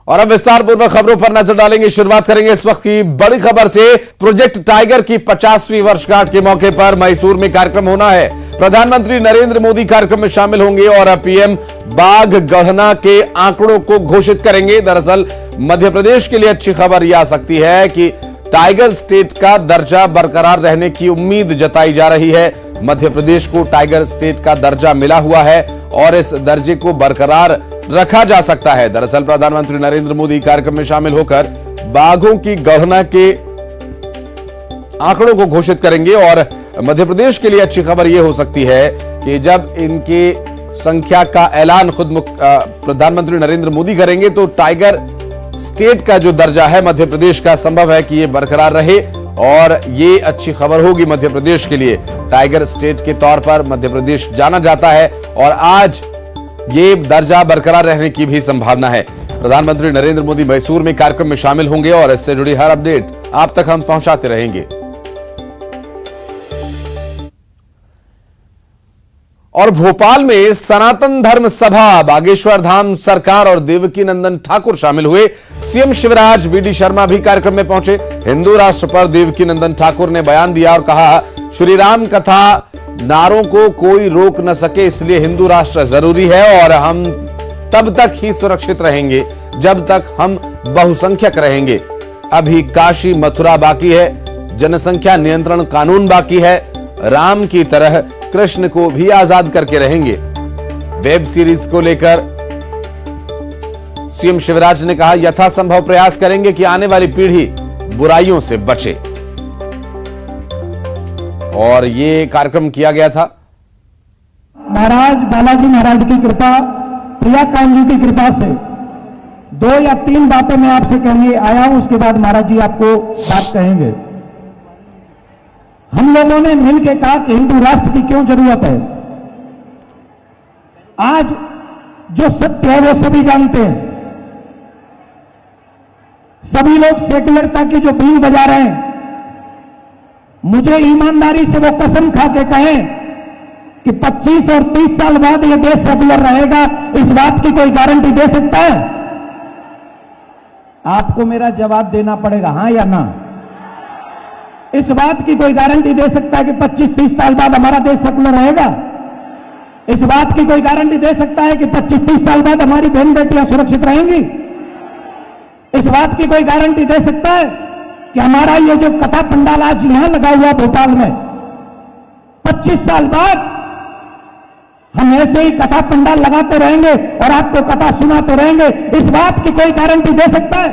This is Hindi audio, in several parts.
और अब विस्तार पूर्वक खबरों पर नजर डालेंगे। शुरुआत करेंगे इस वक्त की बड़ी खबर से। प्रोजेक्ट टाइगर की 50वीं वर्षगांठ के मौके पर मैसूर में कार्यक्रम होना है। प्रधानमंत्री नरेंद्र मोदी कार्यक्रम में शामिल होंगे और पीएम बाघ गणना के आंकड़ों को घोषित करेंगे। दरअसल मध्य प्रदेश के लिए अच्छी खबर यह आ सकती है कि टाइगर स्टेट का दर्जा बरकरार रहने की उम्मीद जताई जा रही है। मध्य प्रदेश को टाइगर स्टेट का दर्जा मिला हुआ है और इस दर्जे को बरकरार रखा जा सकता है। दरअसल प्रधानमंत्री नरेंद्र मोदी कार्यक्रम में शामिल होकर बाघों की गणना के आंकड़ों को घोषित करेंगे और मध्य प्रदेश के लिए अच्छी खबर यह हो सकती है कि जब इनके संख्या का ऐलान खुद प्रधानमंत्री नरेंद्र मोदी करेंगे तो टाइगर स्टेट का जो दर्जा है मध्य प्रदेश का, संभव है कि यह बरकरार रहे और ये अच्छी खबर होगी मध्य प्रदेश के लिए। टाइगर स्टेट के तौर पर मध्य प्रदेश जाना जाता है और आज ये दर्जा बरकरार रहने की भी संभावना है। प्रधानमंत्री नरेंद्र मोदी मैसूर में कार्यक्रम में शामिल होंगे और इससे जुड़ी हर अपडेट आप तक हम पहुंचाते रहेंगे। और भोपाल में सनातन धर्म सभा, बागेश्वर धाम सरकार और देवकी नंदन ठाकुर शामिल हुए। सीएम शिवराज, वीडी शर्मा भी कार्यक्रम में पहुंचे। हिंदू राष्ट्र पर देवकी नंदन ठाकुर ने बयान दिया और कहा, श्री राम कथा नारों को कोई रोक न सके, इसलिए हिंदू राष्ट्र जरूरी है और हम तब तक ही सुरक्षित रहेंगे जब तक हम बहुसंख्यक रहेंगे। अभी काशी मथुरा बाकी है, जनसंख्या नियंत्रण कानून बाकी है। राम की तरह कृष्ण को भी आजाद करके रहेंगे। वेब सीरीज को लेकर सीएम शिवराज ने कहा, यथासंभव प्रयास करेंगे कि आने वाली पीढ़ी बुराइयों से बचे। और ये कार्यक्रम किया गया था। महाराज बालाजी महाराज की कृपा, प्रिया कांजी की कृपा से 2 या 3 बातें मैं आपसे कहने आया हूं, उसके बाद महाराज जी आपको बात कहेंगे। हम लोगों ने मिलकर कहा कि हिंदू राष्ट्र की क्यों जरूरत है। आज जो सत्य है वो सभी जानते हैं। सभी लोग सेकुलरता की जो बीन बजा रहे हैं, मुझे ईमानदारी से वो कसम खा के कहें कि 25 और 30 साल बाद ये देश सेकुलर रहेगा, इस बात की कोई गारंटी दे सकता है? आपको मेरा जवाब देना पड़ेगा, हां या ना। इस बात की कोई गारंटी दे सकता है कि 25-30 साल बाद हमारा देश सेकुलर रहेगा? इस बात की कोई गारंटी दे सकता है कि 25-30 साल बाद हमारी बहन बेटियां सुरक्षित रहेंगी? इस बात की कोई गारंटी दे सकता है कि हमारा ये जो कथा पंडाल आज यहां लगा हुआ भोपाल में, 25 साल बाद हम ऐसे ही कथा पंडाल लगाते रहेंगे और आपको कथा सुनाते रहेंगे? इस बात की कोई गारंटी दे सकता है?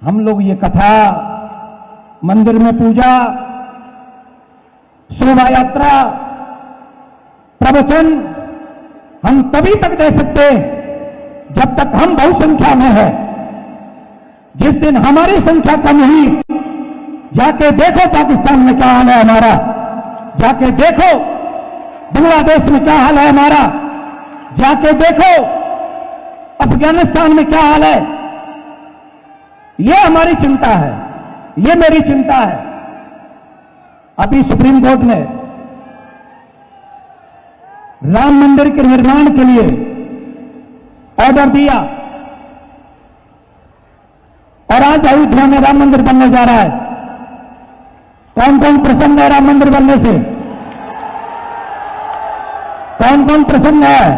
हम लोग ये कथा, मंदिर में पूजा, शोभा यात्रा, प्रवचन हम तभी तक दे सकते जब तक हम बहुसंख्या में है। जिस दिन हमारी संख्या कम हुई, जाके देखो पाकिस्तान में क्या हाल है हमारा, जाके देखो बांग्लादेश में क्या हाल है हमारा, जाके देखो अफगानिस्तान में क्या हाल है। यह हमारी चिंता है, ये मेरी चिंता है। अभी सुप्रीम कोर्ट ने राम मंदिर के निर्माण के लिए ऑर्डर दिया और आज अयोध्या में राम मंदिर बनने जा रहा है। कौन कौन प्रसन्न है राम मंदिर बनने से? कौन कौन प्रसन्न है?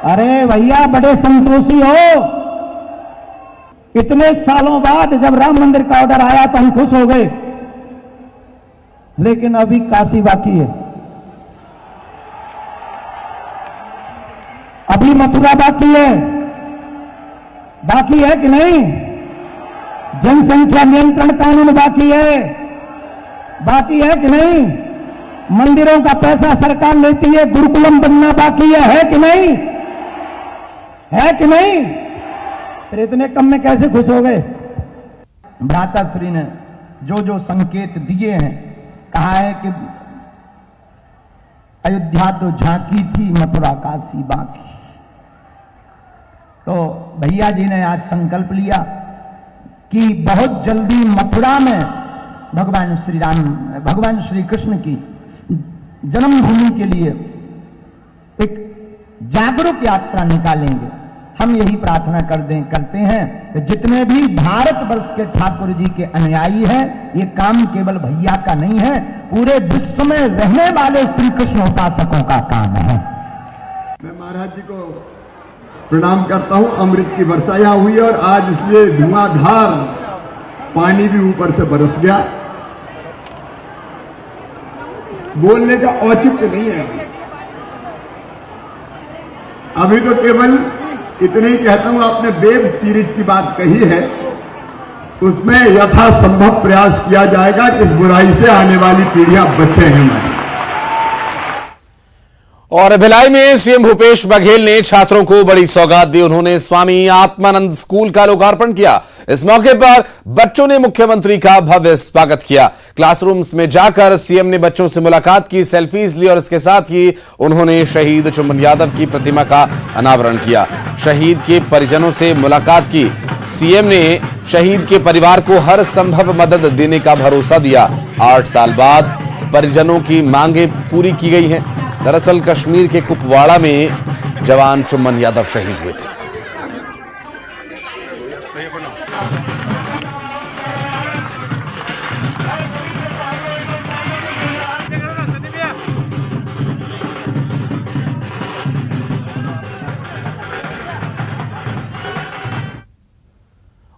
अरे भैया, बड़े संतोषी हो। इतने सालों बाद जब राम मंदिर का ऑर्डर आया तो हम खुश हो गए, लेकिन अभी काशी बाकी है, अभी मथुरा बाकी है। बाकी है कि नहीं? जनसंख्या नियंत्रण कानून बाकी है, बाकी है कि नहीं? मंदिरों का पैसा सरकार लेती है, गुरुकुलम बनना बाकी है कि नहीं? है कि नहीं? फिर इतने कम में कैसे खुश हो गए? भ्राता श्री ने जो जो संकेत दिए हैं, कहा है कि अयोध्या तो झांकी थी, मथुरा काशी बाकी। तो भैया जी ने आज संकल्प लिया कि बहुत जल्दी मथुरा में भगवान श्री राम, भगवान श्री कृष्ण की जन्मभूमि के लिए एक जागरूक यात्रा निकालेंगे। हम यही प्रार्थना करते हैं कि जितने भी भारतवर्ष के ठाकुर जी के अनुयायी हैं, ये काम केवल भैया का नहीं है, पूरे विश्व में रहने वाले श्री कृष्ण उपासकों का काम है। मैं महाराज जी को प्रणाम करता हूं। अमृत की वर्षा यहाँ हुई और आज इसलिए धुआंधार पानी भी ऊपर से बरस गया। बोलने का औचित्य नहीं है। अभी तो केवल इतने ही कहता हूं, आपने वेब सीरीज की बात कही है, उसमें यथासंभव प्रयास किया जाएगा कि इस बुराई से आने वाली पीढ़ियां बचे हैं। और भिलाई में सीएम भूपेश बघेल ने छात्रों को बड़ी सौगात दी। उन्होंने स्वामी आत्मानंद स्कूल का लोकार्पण किया। इस मौके पर बच्चों ने मुख्यमंत्री का भव्य स्वागत किया। क्लासरूम्स में जाकर सीएम ने बच्चों से मुलाकात की, सेल्फीज ली और इसके साथ ही उन्होंने शहीद चुम्बन यादव की प्रतिमा का अनावरण किया। शहीद के परिजनों से मुलाकात की। सीएम ने शहीद के परिवार को हर संभव मदद देने का भरोसा दिया। 8 साल बाद परिजनों की मांगे पूरी की गई हैं। दरअसल कश्मीर के कुपवाड़ा में जवान चुम्बन यादव शहीद हुए थे।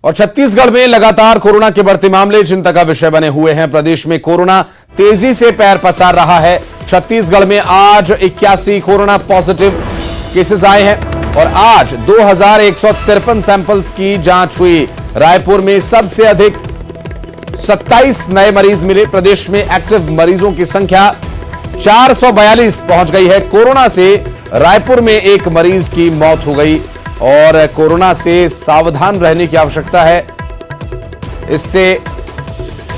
और छत्तीसगढ़ में लगातार कोरोना के बढ़ते मामले चिंता का विषय बने हुए हैं। प्रदेश में कोरोना तेजी से पैर पसार रहा है। छत्तीसगढ़ में आज 81 कोरोना पॉजिटिव केसेस आए हैं और आज 2153 सैंपल्स की जांच हुई। रायपुर में सबसे अधिक 27 नए मरीज मिले। प्रदेश में एक्टिव मरीजों की संख्या 442 पहुंच गई है। कोरोना से रायपुर में एक मरीज की मौत हो गई और कोरोना से सावधान रहने की आवश्यकता है। इससे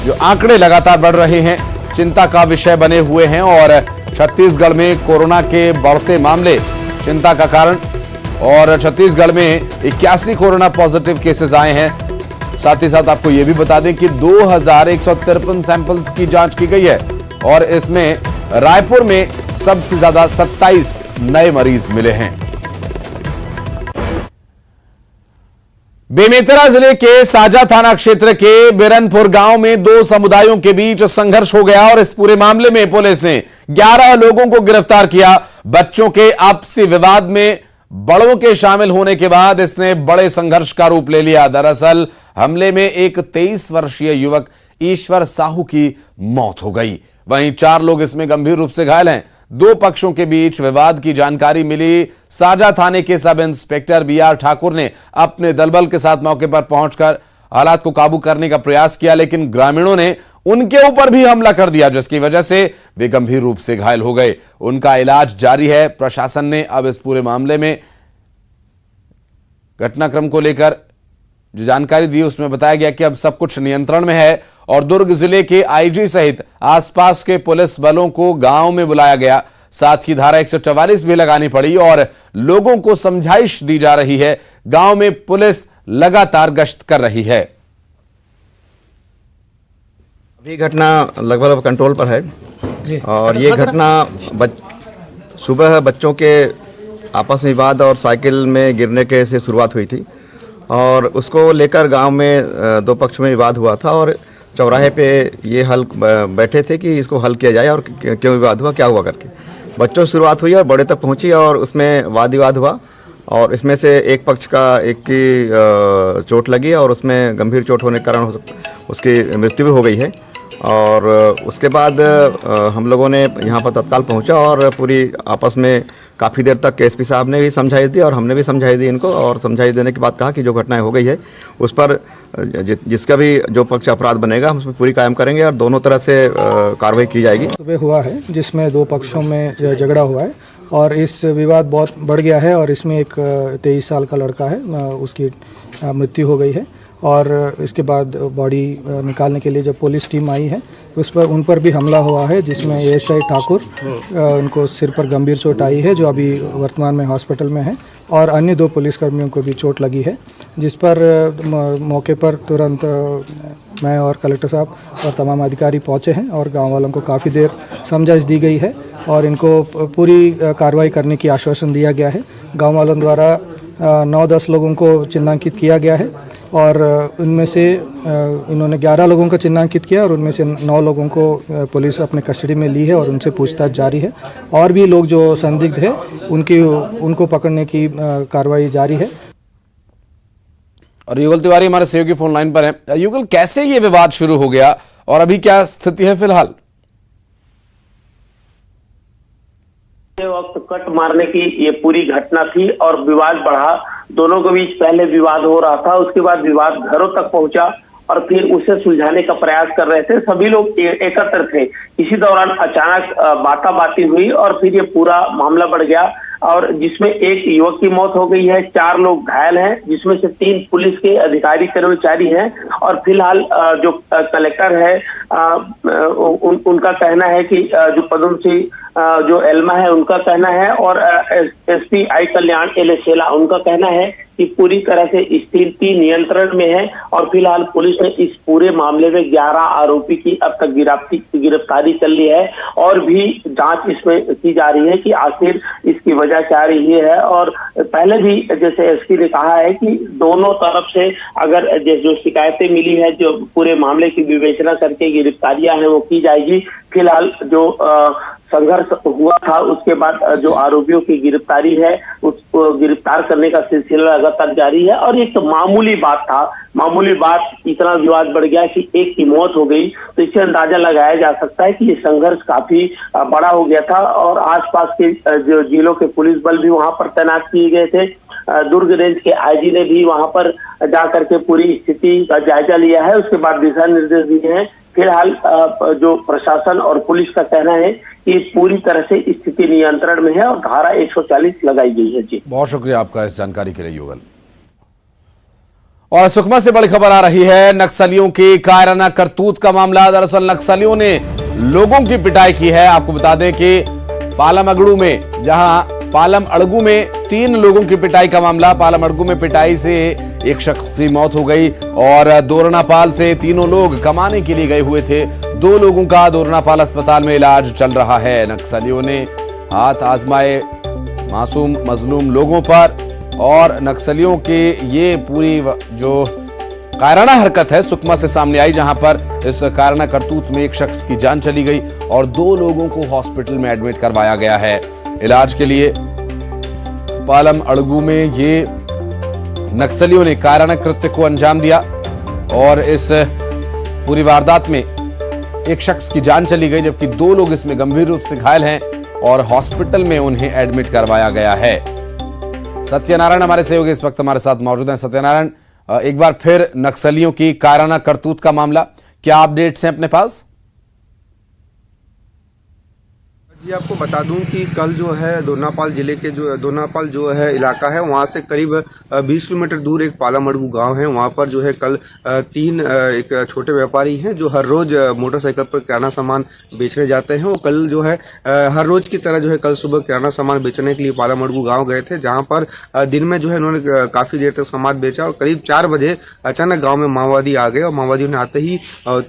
जो आंकड़े लगातार बढ़ रहे हैं, चिंता का विषय बने हुए हैं और छत्तीसगढ़ में कोरोना के बढ़ते मामले चिंता का कारण। और छत्तीसगढ़ में 81 कोरोना पॉजिटिव केसेस आए हैं। साथ ही साथ आपको यह भी बता दें कि 2153 सैंपल्स की जांच की गई है और इसमें रायपुर में सबसे ज्यादा 27 नए मरीज मिले हैं। बेमेतरा जिले के साजा थाना क्षेत्र के बिरनपुर गांव में 2 समुदायों के बीच संघर्ष हो गया और इस पूरे मामले में पुलिस ने 11 लोगों को गिरफ्तार किया। बच्चों के आपसी विवाद में बड़ों के शामिल होने के बाद इसने बड़े संघर्ष का रूप ले लिया। दरअसल हमले में एक 23 वर्षीय युवक ईश्वर साहू की मौत हो गई। वहीं 4 लोग इसमें गंभीर रूप से घायल हैं। 2 पक्षों के बीच विवाद की जानकारी मिली। साजा थाने के सब इंस्पेक्टर बीआर ठाकुर ने अपने दलबल के साथ मौके पर पहुंचकर हालात को काबू करने का प्रयास किया, लेकिन ग्रामीणों ने उनके ऊपर भी हमला कर दिया, जिसकी वजह से वे गंभीर रूप से घायल हो गए। उनका इलाज जारी है। प्रशासन ने अब इस पूरे मामले में घटनाक्रम को लेकर जो जानकारी दी उसमें बताया गया कि अब सब कुछ नियंत्रण में है और दुर्ग जिले के आईजी सहित आसपास के पुलिस बलों को गांव में बुलाया गया। साथ ही धारा 144 भी लगानी पड़ी और लोगों को समझाइश दी जा रही है। गांव में पुलिस लगातार गश्त कर रही है। अभी घटना लगभग कंट्रोल पर है जी। और ये घटना सुबह बच्चों के आपस में विवाद और साइकिल में गिरने के से शुरुआत हुई थी और उसको लेकर गांव में 2 पक्ष में विवाद हुआ था और चौराहे पे ये हल बैठे थे कि इसको हल किया जाए और क्यों विवाद हुआ, क्या हुआ करके बच्चों से शुरुआत हुई और बड़े तक पहुंची और उसमें वाद विवाद हुआ और इसमें से एक पक्ष का एक की चोट लगी और उसमें गंभीर चोट होने के कारण उसकी मृत्यु भी हो गई है। और उसके बाद हम लोगों ने यहाँ पर तत्काल पहुँचा और पूरी आपस में काफ़ी देर तक एसपी साहब ने भी समझाइश दी और हमने भी समझाइश दी इनको और समझाइश देने के बाद कहा कि जो घटनाएं हो गई है उस पर जिसका भी जो पक्ष अपराध बनेगा हम उसमें पूरी कायम करेंगे और दोनों तरह से कार्रवाई की जाएगी। सुबह हुआ है जिसमें 2 पक्षों में झगड़ा हुआ है और इस विवाद बहुत बढ़ गया है और इसमें एक 23 साल का लड़का है, उसकी मृत्यु हो गई है और इसके बाद बॉडी निकालने के लिए जब पुलिस टीम आई है उन पर भी हमला हुआ है जिसमें एएसआई ठाकुर उनको सिर पर गंभीर चोट आई है जो अभी वर्तमान में हॉस्पिटल में है और अन्य 2 पुलिसकर्मियों को भी चोट लगी है, जिस पर मौके पर तुरंत मैं और कलेक्टर साहब और तमाम अधिकारी पहुंचे हैं और गांव वालों को काफ़ी देर समझाइश दी गई है और इनको पूरी कार्रवाई करने की आश्वासन दिया गया है। गांव वालों द्वारा 9-10 लोगों को चिन्हांकित किया गया है और उनमें से इन्होंने 11 लोगों को चिन्हांकित किया और उनमें से 9 लोगों को पुलिस अपने कस्टडी में ली है और उनसे पूछताछ जारी है। और भी लोग जो संदिग्ध है उनको पकड़ने की कार्रवाई जारी है। और युगल तिवारी हमारे सहयोगी फोन लाइन पर हैं। युगल, कैसे ये विवाद शुरू हो गया और अभी क्या स्थिति है फिलहाल? वक्त कट मारने की ये पूरी घटना थी और विवाद बढ़ा। दोनों के बीच पहले विवाद हो रहा था, उसके बाद विवाद घरों तक पहुंचा और फिर उसे सुलझाने का प्रयास कर रहे थे। सभी लोग एकत्र थे। इसी दौरान अचानक बाताबाती हुई और फिर ये पूरा मामला बढ़ गया और जिसमें एक युवक की मौत हो गई है, 4 लोग घायल हैं, जिसमें से 3 पुलिस के अधिकारी कर्मचारी हैं। और फिलहाल जो कलेक्टर है उनका कहना है कि जो पदम सिंह जो एल्मा है उनका कहना है और एसपी आई कल्याण एलेसेला उनका कहना है कि पूरी तरह से स्थिति नियंत्रण में है और फिलहाल पुलिस ने इस पूरे मामले में 11 आरोपी की अब तक गिरफ्तारी कर ली है और भी जांच इसमें की जा रही है कि आखिर इसकी वजह क्या रही है। और पहले भी जैसे एसपी ने कहा है कि दोनों तरफ से अगर जो शिकायतें मिली है, जो पूरे मामले की विवेचना करके गिरफ्तारियां हैं वो की जाएगी। फिलहाल जो संघर्ष हुआ था उसके बाद जो आरोपियों की गिरफ्तारी है उसको गिरफ्तार करने का सिलसिला लगातार जारी है। और एक मामूली बात था, मामूली बात इतना विवाद बढ़ गया कि एक की मौत हो गई, तो इससे अंदाजा लगाया जा सकता है कि ये संघर्ष काफी बड़ा हो गया था और आसपास के जो जिलों के पुलिस बल भी वहां पर तैनात किए गए थे। दुर्ग रेंज के आईजी ने भी वहां पर जाकर के पूरी स्थिति का जायजा लिया है, उसके बाद दिशा निर्देश दिए हैं। फिलहाल जो प्रशासन और पुलिस का कहना है कि पूरी तरह से स्थिति नियंत्रण में है और धारा 140 लगाई गई है। जी, बहुत शुक्रिया आपका इस जानकारी के लिए युगल। और सुकमा से बड़ी खबर आ रही है, नक्सलियों की कायराना करतूत का मामला। दरअसल नक्सलियों ने लोगों की पिटाई की है। आपको बता दें कि पालम अगड़ू में, जहां पालम अड़गू में 3 लोगों की पिटाई का मामला। पालम अड़गू में पिटाई से एक शख्स की मौत हो गई और दोरनापाल से तीनों लोग कमाने के लिए गए हुए थे। 2 लोगों का दोरनापाल अस्पताल में इलाज चल रहा है। नक्सलियों ने हाथ आजमाए मासूम मजलूम लोगों पर और नक्सलियों के ये पूरी जो कायराना हरकत है सुकमा से सामने आई, जहां पर इस कायराना करतूत में एक शख्स की जान चली गई और 2 लोगों को हॉस्पिटल में एडमिट करवाया गया है इलाज के लिए। पालम अड़गू में ये नक्सलियों ने कायराना कृत्य को अंजाम दिया और इस पूरी वारदात में एक शख्स की जान चली गई, जबकि 2 लोग इसमें गंभीर रूप से घायल हैं और हॉस्पिटल में उन्हें एडमिट करवाया गया है। सत्यनारायण हमारे सहयोगी इस वक्त हमारे साथ मौजूद हैं। सत्यनारायण, एक बार फिर नक्सलियों की कायराना करतूत का मामला, क्या अपडेट्स हैं अपने पास? जी, आपको बता दूं कि कल जो है दोरनापाल जिले के दोरनापाल जो है इलाका है, वहां से करीब 20 किलोमीटर दूर एक पालम अड़गू गांव है। वहां पर जो है कल 3 एक छोटे व्यापारी हैं जो हर रोज मोटरसाइकिल पर किराना सामान बेचने जाते हैं। वो कल जो है हर रोज की तरह जो है कल सुबह किराना सामान बेचने के लिए पालम अड़गू गाँव गए थे, जहाँ पर दिन में जो है उन्होंने काफी देर तक सामान बेचा और करीब 4 बजे अचानक गाँव में माओवादी आ गए और माओवादियों ने आते ही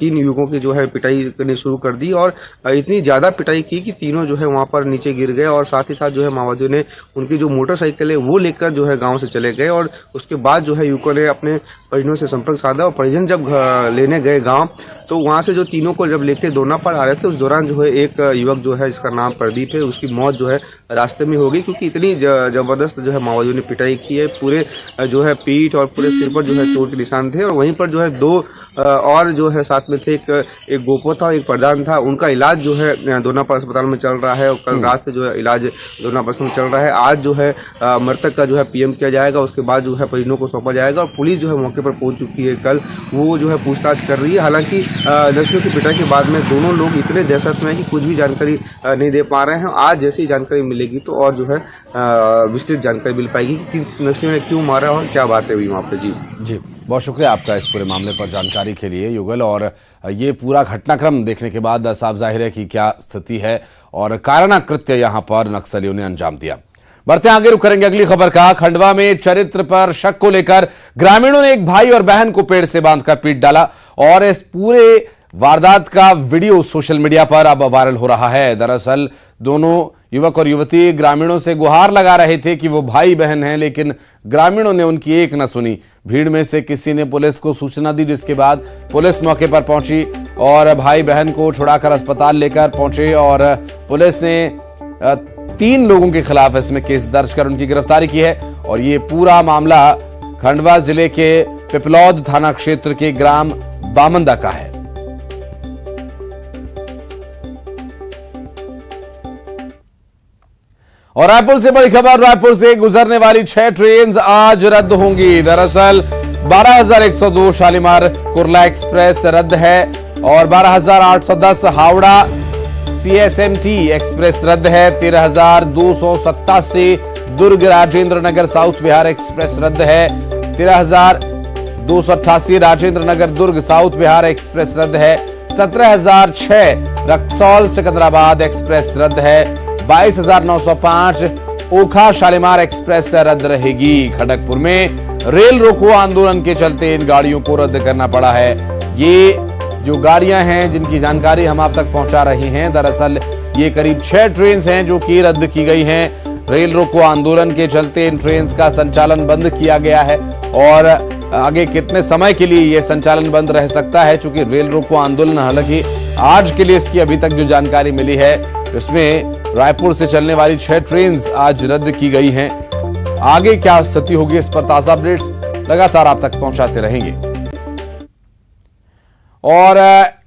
3 युवकों की जो है पिटाई करनी शुरू कर दी और इतनी ज्यादा पिटाई की कि तीनों जो है वहां पर नीचे गिर गए और साथ ही साथ जो है माओवादियों ने उनकी जो मोटरसाइकिल है वो लेकर जो है गांव से चले गए। और उसके बाद जो है युवकों ने अपने परिजनों से संपर्क साधा और परिजन जब लेने गए गांव, तो वहां से जो तीनों को जब लेके दोरनापाल आ रहे थे, उस दौरान जो है एक युवक जो है जिसका नाम प्रदीप है, उसकी मौत जो है रास्ते में हो गई, क्योंकि इतनी जबरदस्त जो है माओवादियों ने पिटाई की है। पूरे जो है पीठ और पूरे सिर पर जो है चोट के निशान थे और वहीं पर जो है 2 और जो है साथ में थे, एक गोपो था, एक प्रधान था। उनका इलाज जो है दोरनापाल अस्पताल में चल रहा है और कल रात से जो है इलाज दोरनापाल में चल रहा है। आज जो है मृतक का जो है पीएम किया जाएगा, उसके बाद जो है परिजनों को सौंपा जाएगा और पुलिस जो है मौके पर पहुंच चुकी है। कल वो जो है पूछताछ कर रही है। हालांकि नक्सलियों की पिटाई के बाद में दोनों लोग इतने दहशत में है कि कुछ भी जानकारी नहीं दे पा रहे हैं। आज जैसे ही जानकारी मिलेगी तो और जो है विस्तृत जानकारी मिल पाएगी कि नक्सलियों ने क्यों मारा और क्या बातें हुई वहाँ पे। जी, बहुत शुक्रिया आपका इस पूरे मामले पर जानकारी के लिए युगल। और ये पूरा घटनाक्रम देखने के बाद साफ जाहिर है कि क्या स्थिति है और कायराना कृत्य यहां पर नक्सलियों ने अंजाम दिया। बढ़ते आगे, रुक करेंगे अगली खबर का। खंडवा में चरित्र पर शक को लेकर ग्रामीणों ने एक भाई और बहन को पेड़ से बांधकर पीट डाला और इस पूरे वारदात का वीडियो सोशल मीडिया पर अब वायरल हो रहा है। दरअसल दोनों युवक और युवती ग्रामीणों से गुहार लगा रहे थे कि वो भाई बहन हैं, लेकिन ग्रामीणों ने उनकी एक न सुनी। भीड़ में से किसी ने पुलिस को सूचना दी, जिसके बाद पुलिस मौके पर पहुंची और भाई बहन को छुड़ाकर अस्पताल लेकर पहुंचे और पुलिस ने 3 लोगों के खिलाफ इसमें केस दर्ज कर उनकी गिरफ्तारी की है। और ये पूरा मामला खंडवा जिले के पिपलौद थाना क्षेत्र के ग्राम बामंदा का है। और रायपुर से बड़ी खबर, रायपुर से गुजरने वाली 6 ट्रेन आज रद्द होंगी। दरअसल 12,102 शालीमार कुर्ला एक्सप्रेस रद्द है और 12,810 हावड़ा CSMT एक्सप्रेस रद्द है। 13,287 दुर्ग राजेंद्र नगर साउथ बिहार एक्सप्रेस रद्द है। 13,288 राजेंद्र नगर दुर्ग साउथ बिहार एक्सप्रेस रद्द है। 17,006 रक्सौल सिकंदराबाद एक्सप्रेस रद्द है। 22,905 ओखा शालीमार एक्सप्रेस रद्द रहेगी। खड़गपुर में रेल रोको आंदोलन के चलते इन गाड़ियों को रद्द करना पड़ा है। ये जो गाड़ियां हैं जिनकी जानकारी हम आप तक पहुंचा रहे हैं, दरअसल ये करीब 6 ट्रेन हैं जो कि रद्द की गई हैं। रेल रोको आंदोलन के चलते इन ट्रेन का संचालन बंद किया गया है और आगे कितने समय के लिए यह संचालन बंद रह सकता है, क्योंकि रेल रोको आंदोलन हालांकि आज के लिए इसकी अभी तक जो जानकारी मिली है इसमें रायपुर से चलने वाली 6 ट्रेन आज रद्द की गई हैं। आगे क्या स्थिति होगी, इस पर ताजा अपडेट्स लगातार आप तक पहुंचाते रहेंगे। और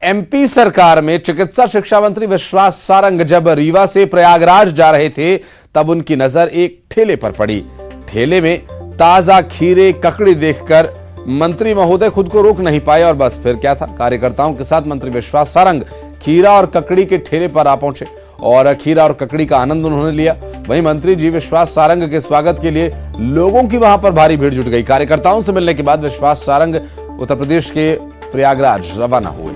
MP सरकार में चिकित्सा शिक्षा मंत्री विश्वास सारंग जब रीवा से प्रयागराज जा रहे थे तब उनकी नजर एक ठेले पर पड़ी। ठेले में ताजा खीरे ककड़ी देखकर मंत्री महोदय खुद को रोक नहीं पाए और बस फिर क्या था, कार्यकर्ताओं के साथ मंत्री विश्वास सारंग खीरा और ककड़ी के ठेले पर आ पहुंचे और खीरा और ककड़ी का आनंद उन्होंने लिया। वहीं मंत्री जी विश्वास सारंग के स्वागत के लिए लोगों की वहां पर भारी भीड़ जुट गई। कार्यकर्ताओं से मिलने के बाद विश्वास सारंग उत्तर प्रदेश के प्रयागराज रवाना हुए।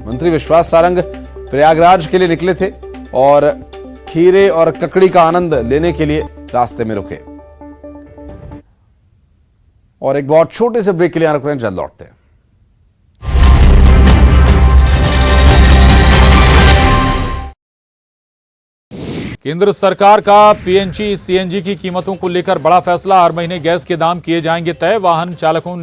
मंत्री विश्वास सारंग प्रयागराज के लिए निकले थे और खीरे और ककड़ी का आनंद लेने के लिए रास्ते में रुके। और एक बहुत छोटे से ब्रेक के लिए रुक रहे हैं, जल्द लौटते हैं। केंद्र सरकार का PNG CNG की कीमतों को लेकर बड़ा फैसला। हर महीने गैस के दाम किए जाएंगे तय। वाहन चालकों ने